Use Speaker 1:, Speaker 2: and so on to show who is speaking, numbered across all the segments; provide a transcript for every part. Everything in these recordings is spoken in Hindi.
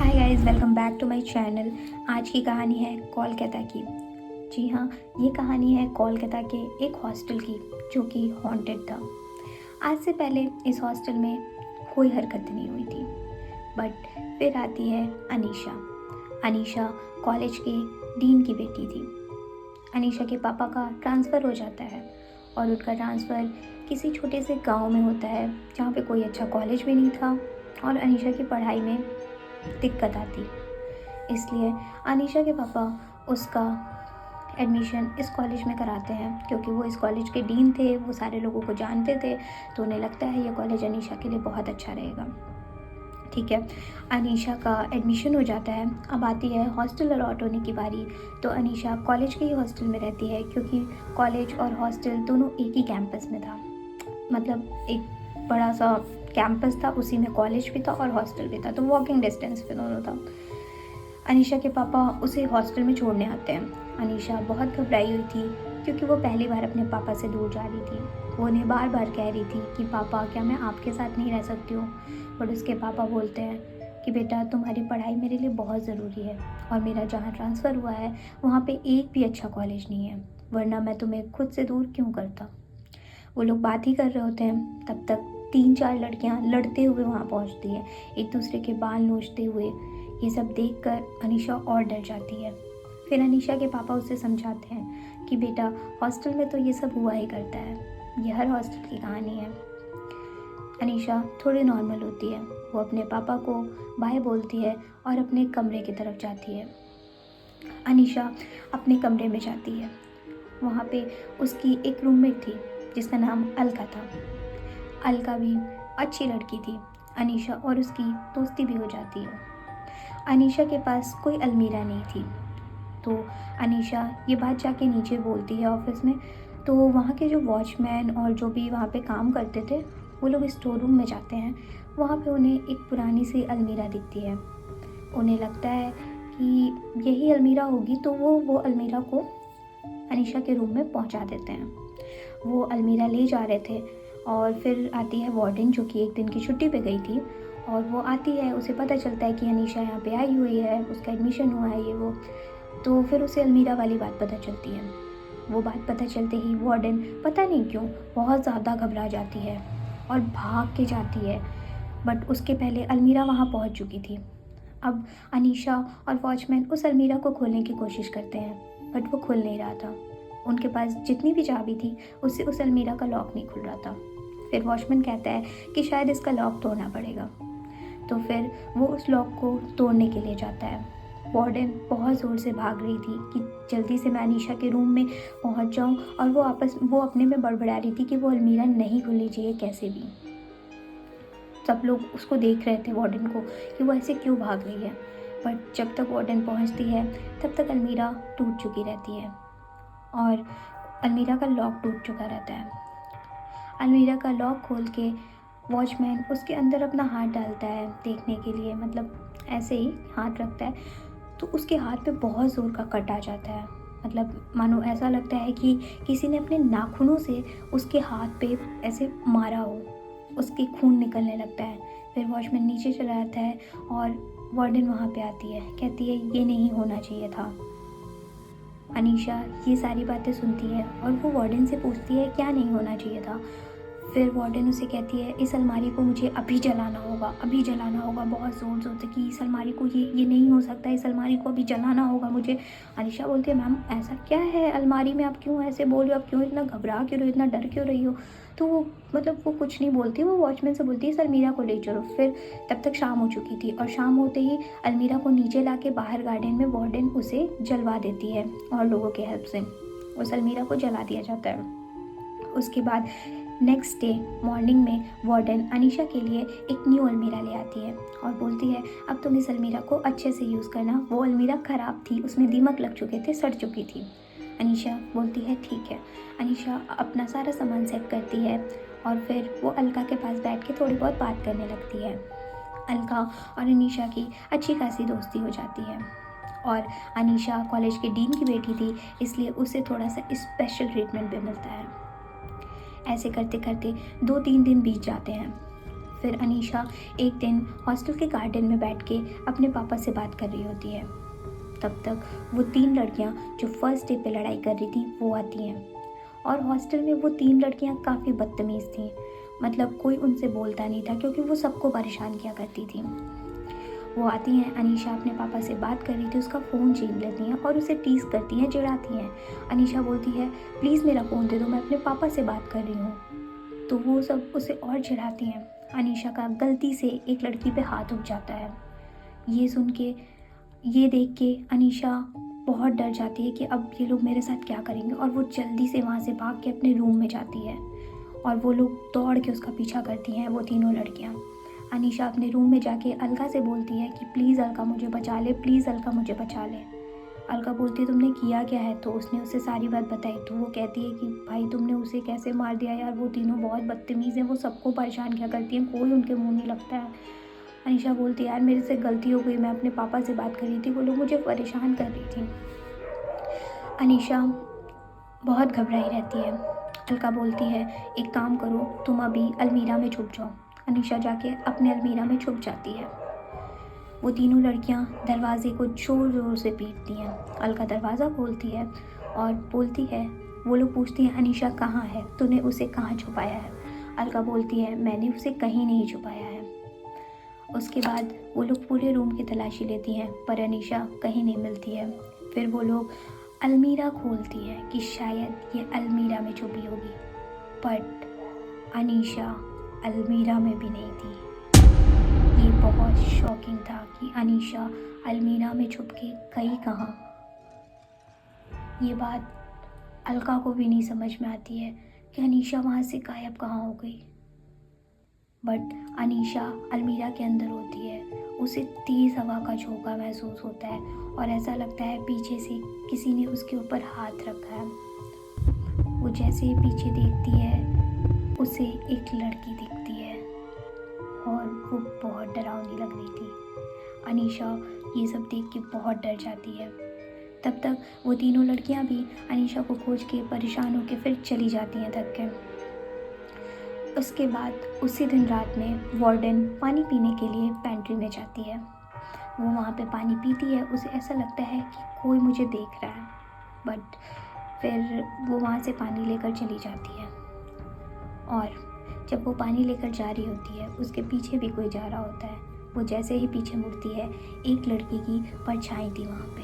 Speaker 1: Hi guys, welcome back to my channel. आज की कहानी है कोलकाता की। जी हाँ, ये कहानी है कोलकाता के एक हॉस्टल की जो कि हॉन्टेड था। आज से पहले इस हॉस्टल में कोई हरकत नहीं हुई थी, बट फिर आती है अनीशा। अनीशा कॉलेज के डीन की बेटी थी। अनीशा के पापा का ट्रांसफ़र हो जाता है और उनका ट्रांसफ़र किसी छोटे से गांव में होता है जहाँ पे कोई अच्छा कॉलेज भी नहीं था और अनीशा की पढ़ाई में दिक्कत आती। इसलिए अनीशा के पापा उसका एडमिशन इस कॉलेज में कराते हैं क्योंकि वो इस कॉलेज के डीन थे, वो सारे लोगों को जानते थे, तो उन्हें लगता है ये कॉलेज अनीशा के लिए बहुत अच्छा रहेगा। ठीक है, अनीशा का एडमिशन हो जाता है। अब आती है हॉस्टल अलॉट होने की बारी। तो अनीशा कॉलेज के ही हॉस्टल में रहती है क्योंकि कॉलेज और हॉस्टल दोनों एक ही कैंपस में था। मतलब एक बड़ा सा कैंपस था, उसी में कॉलेज भी था और हॉस्टल भी था, तो वॉकिंग डिस्टेंस पे दोनों था। अनीशा के पापा उसे हॉस्टल में छोड़ने आते हैं। अनीशा बहुत घबराई हुई थी क्योंकि वो पहली बार अपने पापा से दूर जा रही थी। वो उन्हें बार बार कह रही थी कि पापा, क्या मैं आपके साथ नहीं रह सकती हूँ। बट उसके पापा बोलते हैं कि बेटा, तुम्हारी पढ़ाई मेरे लिए बहुत ज़रूरी है और मेरा जहाँ ट्रांसफ़र हुआ है वहाँ पे एक भी अच्छा कॉलेज नहीं है, वरना मैं तुम्हें खुद से दूर क्यों करता। वो लोग बात ही कर रहे होते हैं, तब तक 3-4 लड़कियां लड़ते हुए वहाँ पहुँचती है, एक दूसरे के बाल नोचते हुए। ये सब देखकर अनीशा और डर जाती है। फिर अनीशा के पापा उसे समझाते हैं कि बेटा, हॉस्टल में तो ये सब हुआ ही करता है, ये हर हॉस्टल की कहानी है। अनीशा थोड़ी नॉर्मल होती है, वो अपने पापा को बाय बोलती है और अपने कमरे की तरफ जाती है। अनीशा अपने कमरे में जाती है। वहाँ पे उसकी एक रूममेट थी जिसका नाम अलका था। अलका भी अच्छी लड़की थी। अनीशा और उसकी दोस्ती भी हो जाती है। अनीशा के पास कोई अलमीरा नहीं थी, तो अनीशा ये बात जाके नीचे बोलती है ऑफिस में। तो वहाँ के जो वॉचमैन और जो भी वहाँ पे काम करते थे, वो लोग स्टोर रूम में जाते हैं। वहाँ पे उन्हें एक पुरानी सी अलमीरा दिखती है। उन्हें लगता है कि यही अलमीरा होगी, तो वो अलमीरा को अनीशा के रूम में पहुँचा देते हैं। वो अलमीरा ले जा रहे थे और फिर आती है वार्डन, जो कि एक दिन की छुट्टी पे गई थी, और वो आती है। उसे पता चलता है कि अनीशा यहाँ पे आई हुई है, उसका एडमिशन हुआ है, ये वो। तो फिर उसे अलमीरा वाली बात पता चलती है। वो बात पता चलते ही वार्डन पता नहीं क्यों बहुत ज़्यादा घबरा जाती है और भाग के जाती है। बट उसके पहले अलमीरा वहाँ पहुँच चुकी थी। अब अनीशा और वॉचमैन उस अलमीरा को खोलने की कोशिश करते हैं, बट वो खुल नहीं रहा था। उनके पास जितनी भी चाबी थी, उससे उस अलमीरा का लॉक नहीं खुल रहा था। फिर वॉचमैन कहता है कि शायद इसका लॉक तोड़ना पड़ेगा। तो फिर वो उस लॉक को तोड़ने के लिए जाता है। वार्डन बहुत ज़ोर से भाग रही थी कि जल्दी से मैं अनीशा के रूम में पहुंच जाऊं, और वो अपने में बड़बड़ा रही थी कि वो अलमीरा नहीं खुलनी चाहिए कैसे भी। सब लोग उसको देख रहे थे, वार्डन को, कि वो ऐसे क्यों भाग रही है। बट जब तक वार्डन पहुंचती है तब तक अलमीरा टूट चुकी रहती है और अलमीरा का लॉक टूट चुका रहता है। अलमीरा का लॉक खोल के वॉचमैन उसके अंदर अपना हाथ डालता है देखने के लिए, मतलब ऐसे ही हाथ रखता है, तो उसके हाथ पे बहुत ज़ोर का कट आ जाता है। मतलब मानो ऐसा लगता है कि किसी ने अपने नाखूनों से उसके हाथ पे ऐसे मारा हो, उसके खून निकलने लगता है। फिर वॉचमैन नीचे चला जाता है और वार्डन वहाँ पे आती है, कहती है ये नहीं होना चाहिए था। अनीशा ये सारी बातें सुनती है और वो वार्डन से पूछती है क्या नहीं होना चाहिए था। फिर वार्डन उसे कहती है इस अलमारी को मुझे अभी जलाना होगा, अभी जलाना होगा, बहुत ज़ोर से कि इस अलमारी को ये नहीं हो सकता, इस अलमारी को अभी जलाना होगा मुझे। अनीशा बोलती है मैम ऐसा क्या है अलमारी में, आप क्यों ऐसे बोल रहे हो, आप क्यों इतना घबरा क्यों रही हो, इतना डर क्यों रही हो। तो वो वो कुछ नहीं बोलती, वो वॉचमैन से बोलती है इस अलमीरा को ले चलो। फिर तब तक शाम हो चुकी थी और शाम होते ही अलमीरा को नीचे ला के बाहर गार्डन में वार्डन उसे जलवा देती है और लोगों के हेल्प से उस अलमीरा को जला दिया जाता है। उसके बाद नेक्स्ट डे मॉर्निंग में वार्डन अनीशा के लिए एक न्यू अलमीरा ले आती है और बोलती है अब तुम इस अलमीरा को अच्छे से यूज़ करना। वो अलमीरा ख़राब थी, उसमें दीमक लग चुके थे, सड़ चुकी थी। अनीशा बोलती है ठीक है। अनीशा अपना सारा सामान सेट करती है और फिर वो अलका के पास बैठ के थोड़ी बहुत बात करने लगती है। अलका और अनीशा की अच्छी खासी दोस्ती हो जाती है और अनीशा कॉलेज के डीन की बेटी थी, इसलिए उसे थोड़ा सा स्पेशल ट्रीटमेंट भी मिलता है। ऐसे करते करते 2-3 दिन बीत जाते हैं। फिर अनीशा एक दिन हॉस्टल के गार्डन में बैठ के अपने पापा से बात कर रही होती है। तब तक वो 3 लड़कियां जो फर्स्ट डे पे लड़ाई कर रही थी वो आती हैं। और हॉस्टल में वो 3 लड़कियां काफ़ी बदतमीज़ थीं, मतलब कोई उनसे बोलता नहीं था क्योंकि वो सबको परेशान किया करती थी। वो आती हैं, अनीशा अपने पापा से बात कर रही थी, उसका फ़ोन छीन लेती हैं और उसे टीज़ करती हैं, चिढ़ाती हैं। अनीशा बोलती है, प्लीज़ मेरा फ़ोन दे दो, मैं अपने पापा से बात कर रही हूँ। तो वो सब उसे और चिढ़ाती हैं। अनीशा का गलती से एक लड़की पे हाथ उठ जाता है। ये देख के अनीशा बहुत डर जाती है कि अब ये लोग मेरे साथ क्या करेंगे, और वो जल्दी से वहाँ से भाग के अपने रूम में जाती है और वो लोग दौड़ के उसका पीछा करती हैं, वो तीनों लड़कियाँ। अनीशा अपने रूम में जाके अलका से बोलती है कि प्लीज़ अलका मुझे बचा ले, प्लीज़ अलका मुझे बचा ले। अलका बोलती है तुमने किया क्या है, तो उसने उसे सारी बात बताई। तो वो कहती है कि भाई तुमने उसे कैसे मार दिया यार, वो तीनों बहुत बदतमीज़ हैं, वो सबको परेशान किया करती हैं, कोई उनके मुँह नहीं लगता है। अनीशा बोलती है यार मेरे से गलती हो गई, मैं अपने पापा से बात कर रही थी, वो लोग मुझे परेशान कर रही थी। अनीशा बहुत घबराई रहती है। अलका बोलती है एक काम करो, तुम अभी अलमीरा में छुप जाओ। अनीशा जाके अपने अलमीरा में छुप जाती है। वो तीनों लड़कियां दरवाजे को ज़ोर ज़ोर से पीटती हैं। अलका दरवाज़ा खोलती है और बोलती है, वो लोग पूछती हैं अनीशा कहाँ है, तूने उसे कहाँ छुपाया है। अलका बोलती है मैंने उसे कहीं नहीं छुपाया है। उसके बाद वो लोग पूरे रूम की तलाशी लेती हैं पर अनीशा कहीं नहीं मिलती है। फिर वो लोग अलमीरा खोलती है कि शायद ये अलमीरा में छुपी होगी, बट अनीशा अलमीरा में भी नहीं थी। ये बहुत शॉकिंग था कि अनीशा अलमीरा में छुप के गई कहाँ। ये बात अलका को भी नहीं समझ में आती है कि अनीशा वहाँ से गायब कहाँ हो गई। बट अनीशा अलमीरा के अंदर होती है, उसे तेज़ हवा का झोंका महसूस होता है और ऐसा लगता है पीछे से किसी ने उसके ऊपर हाथ रखा है। वो जैसे ही पीछे देखती है उसे एक लड़की दिखती है और वो बहुत डरावनी लग रही थी। अनीशा ये सब देख के बहुत डर जाती है। तब तक वो तीनों लड़कियां भी अनीशा को खोज के परेशान होकर फिर चली जाती हैं थक के। उसके बाद उसी दिन रात में वार्डन पानी पीने के लिए पेंट्री में जाती है। वो वहाँ पे पानी पीती है, उसे ऐसा लगता है कि कोई मुझे देख रहा है, बट फिर वो वहाँ से पानी लेकर चली जाती है। और जब वो पानी लेकर जा रही होती है उसके पीछे भी कोई जा रहा होता है। वो जैसे ही पीछे मुड़ती है एक लड़की की परछाई थी वहाँ पे।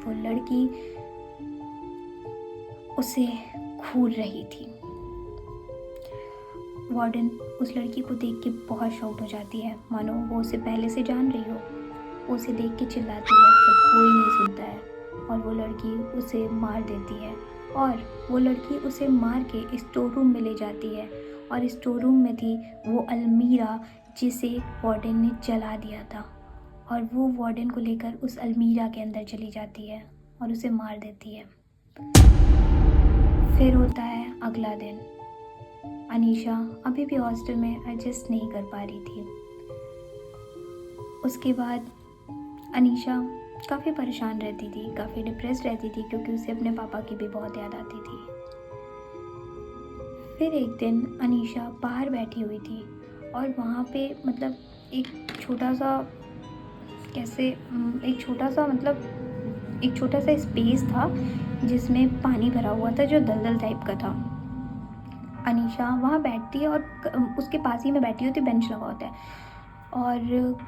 Speaker 1: वो लड़की उसे घूर रही थी। वार्डन उस लड़की को देख के बहुत शॉक्ड हो जाती है, मानो वो उसे पहले से जान रही हो। वो उसे देख के चिल्लाती है पर कोई नहीं सुनता है और वो लड़की उसे मार देती है। और वो लड़की उसे मार के स्टोर रूम में ले जाती है और स्टोर रूम में थी वो अलमीरा जिसे वार्डन ने जला दिया था, और वो वार्डन को लेकर उस अलमीरा के अंदर चली जाती है और उसे मार देती है। फिर होता है अगला दिन। अनीशा अभी भी हॉस्टल में एडजस्ट नहीं कर पा रही थी। उसके बाद अनीशा काफ़ी परेशान रहती थी, काफ़ी डिप्रेस रहती थी क्योंकि उसे अपने पापा की भी बहुत याद आती थी। फिर एक दिन अनीशा बाहर बैठी हुई थी और वहाँ पे मतलब एक छोटा सा स्पेस था जिसमें पानी भरा हुआ था जो दलदल टाइप का था। अनीशा वहाँ बैठती है और उसके पास ही में बैठी होती, बेंच लगा होता है, और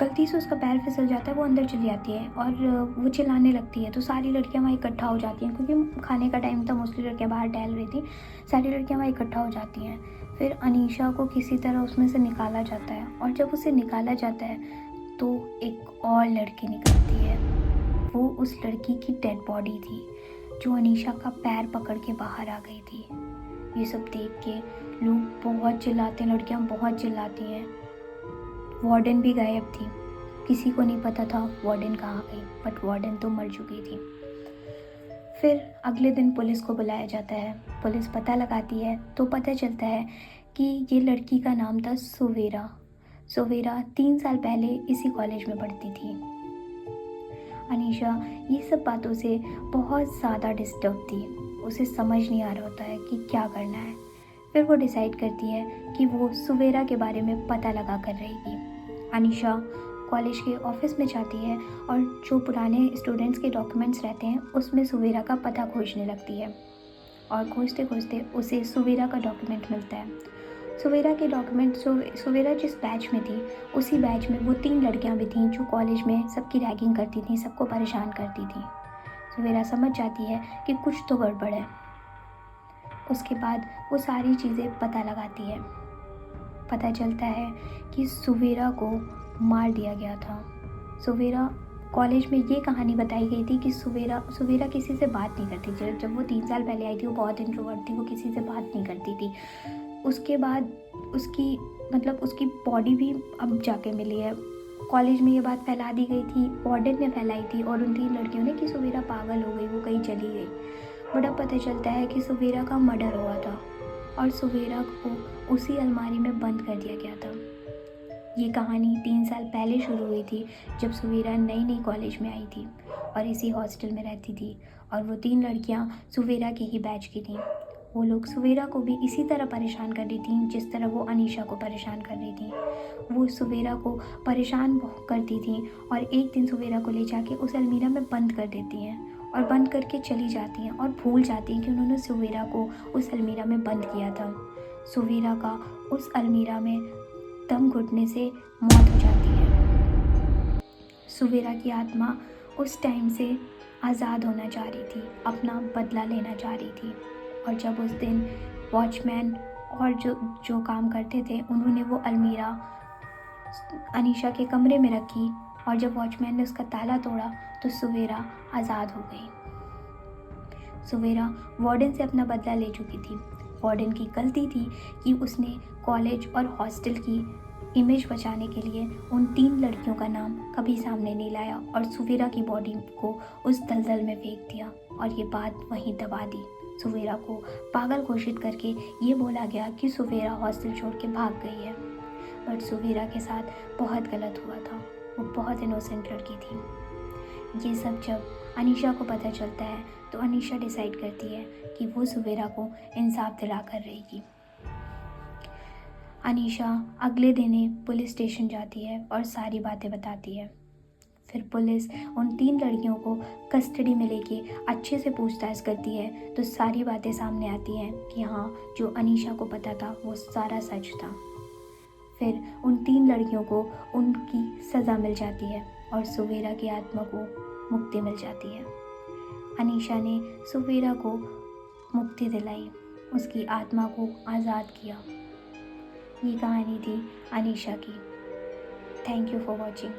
Speaker 1: गलती से उसका पैर फिसल जाता है, वो अंदर चली जाती है और वो चिल्लाने लगती है। तो सारी लड़कियाँ वहाँ इकट्ठा हो जाती हैं क्योंकि खाने का टाइम था, मोस्टली लड़कियाँ बाहर टहल रही थी, सारी लड़कियाँ वहाँ इकट्ठा हो जाती हैं। फिर अनीशा को किसी तरह उसमें से निकाला जाता है और जब उसे निकाला जाता है तो एक और लड़की निकलती है। वो उस लड़की की डेड बॉडी थी जो अनीशा का पैर पकड़ के बाहर आ गई थी। ये सब देख के लोग बहुत चिल्लाते हैं, लड़कियां बहुत चिल्लाती हैं। वार्डन भी गायब थी, किसी को नहीं पता था वार्डन कहाँ गई, बट वार्डन तो मर चुकी थी। फिर अगले दिन पुलिस को बुलाया जाता है। पुलिस पता लगाती है तो पता चलता है कि ये लड़की का नाम था सुवेरा। सुवेरा 3 साल पहले इसी कॉलेज में पढ़ती थी। अनीशा ये सब बातों से बहुत ज़्यादा डिस्टर्ब थी, उसे समझ नहीं आ रहा होता है कि क्या करना है। फिर वो डिसाइड करती है कि वो सुवेरा के बारे में पता लगा कर रहेगी। अनीशा कॉलेज के ऑफिस में जाती है और जो पुराने स्टूडेंट्स के डॉक्यूमेंट्स रहते हैं उसमें सुवेरा का पता खोजने लगती है और खोजते खोजते उसे सुवेरा का डॉक्यूमेंट मिलता है। सुवेरा के डॉक्यूमेंट सुवेरा जिस बैच में थी उसी बैच में वो 3 लड़कियां भी थीं जो कॉलेज में सबकी रैगिंग करती थीं, सबको परेशान करती थीं। सुवेरा समझ जाती है कि कुछ तो गड़बड़ है। उसके बाद वो सारी चीज़ें पता लगाती है। पता चलता है कि सुवेरा को मार दिया गया था। सुवेरा कॉलेज में ये कहानी बताई गई थी कि सुवेरा किसी से बात नहीं करती थी। जब वो 3 साल पहले आई थी वो बहुत इंट्रोवर्ट थी, वो किसी से बात नहीं करती थी। उसके बाद उसकी बॉडी भी अब जाके मिली है। कॉलेज में ये बात फैला दी गई थी, वार्डन ने फैलाई थी और उन 3 लड़कियों ने कि सुवेरा पागल हो गई, वो कहीं चली गई। बट अब पता चलता है कि सुवेरा का मर्डर हुआ था और सुवेरा को उसी अलमारी में बंद कर दिया गया था। ये कहानी 3 साल पहले शुरू हुई थी जब सुवेरा नई कॉलेज में आई थी और इसी हॉस्टल में रहती थी और वो 3 लड़कियां सुवेरा के ही बैच की थीं। वो लोग सुवेरा को भी इसी तरह परेशान कर रही थी जिस तरह वो अनीशा को परेशान कर रही थी। वो सुवेरा को परेशान करती थी और एक दिन सुवेरा को ले जाके उस अलमीरा में बंद कर देती हैं और बंद करके चली जाती हैं और भूल जाती हैं कि उन्होंने सुवेरा को उस अलमीरा में बंद किया था। सुवेरा का उस अलमीरा में दम घुटने से मौत हो जाती है। सुवेरा की आत्मा उस टाइम से आज़ाद होना चाह रही थी, अपना बदला लेना चाह रही थी। और जब उस दिन वॉचमैन और जो काम करते थे उन्होंने वो अलमीरा अनीशा के कमरे में रखी और जब वॉचमैन ने उसका ताला तोड़ा तो सुवेरा आज़ाद हो गई। सुवेरा वार्डन से अपना बदला ले चुकी थी। वार्डन की गलती थी कि उसने कॉलेज और हॉस्टल की इमेज बचाने के लिए उन 3 लड़कियों का नाम कभी सामने नहीं लाया और सुवेरा की बॉडी को उस दलदल में फेंक दिया और ये बात वहीं दबा दी। सुवेरा को पागल घोषित करके ये बोला गया कि सुवेरा हॉस्टल छोड़ के भाग गई है। बट सुवेरा के साथ बहुत गलत हुआ था, वो बहुत इनोसेंट लड़की थी। ये सब जब अनीशा को पता चलता है तो अनीशा डिसाइड करती है कि वो सुवेरा को इंसाफ दिला कर रहेगी। अनीशा अगले दिन ही पुलिस स्टेशन जाती है और सारी बातें बताती है। फिर पुलिस उन 3 लड़कियों को कस्टडी में लेके अच्छे से पूछताछ करती है तो सारी बातें सामने आती हैं कि हाँ, जो अनीशा को पता था वो सारा सच था। फिर उन 3 लड़कियों को उनकी सज़ा मिल जाती है और सुवेरा की आत्मा को मुक्ति मिल जाती है। अनीशा ने सुवेरा को मुक्ति दिलाई, उसकी आत्मा को आज़ाद किया। ये कहानी थी अनीशा की। Thank you for watching.